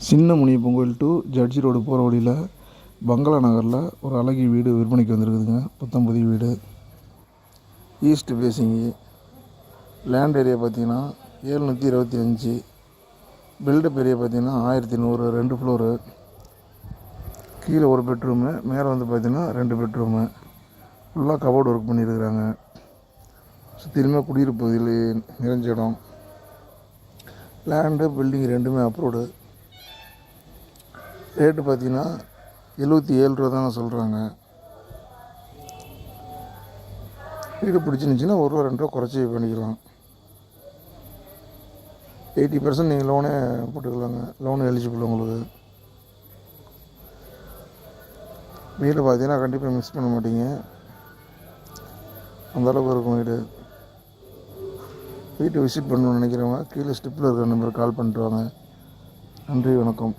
சின்ன முனியப்பன் கோயில் to judge road போகிற வழியில் பங்களா நகரில் ஒரு அழகிய வீடு விற்பனைக்கு வந்துருக்குதுங்க. புதிய வீடு, ஈஸ்ட் ஃபேஸிங்கு. லேண்ட் ஏரியா பார்த்தீங்கன்னா 725, பில்டப் ஏரியா பார்த்தீங்கன்னா 1100, 2 ஃப்ளோரு. கீழே ஒரு பெட்ரூமு, மேலே வந்து பார்த்தீங்கன்னா 2 பெட்ரூமு. ஃபுல்லாக கபோர்டு ஒர்க் பண்ணியிருக்கிறாங்க. சுற்றிலுமே குடியிருப்பு பகுதியில் நிறைஞ்ச இடம். லேண்டு பில்டிங் ரெண்டுமே அப்ரூவ்டு. ரேட்டு பார்த்தீங்கன்னா 77 ரூபா தாங்க சொல்கிறாங்க. வீடு பிடிச்சிருந்துச்சின்னா ₹1 2 குறைச்சி பண்ணிக்கலாம். 80% நீங்கள் லோனே போட்டுக்கலாங்க. லோன் எலிஜிபிள் உங்களுக்கு. வீடு பார்த்தீங்கன்னா கண்டிப்பாக மிஸ் பண்ண மாட்டீங்க. அந்தளவுக்கு இருக்கும் வீடு. வீட்டை விசிட் பண்ணணும்னு நினைக்கிறவங்க கீழே ஸ்டிப்பில் இருக்கிற நம்பருக்கு கால் பண்ணிட்டு வாங்க. நன்றி, வணக்கம்.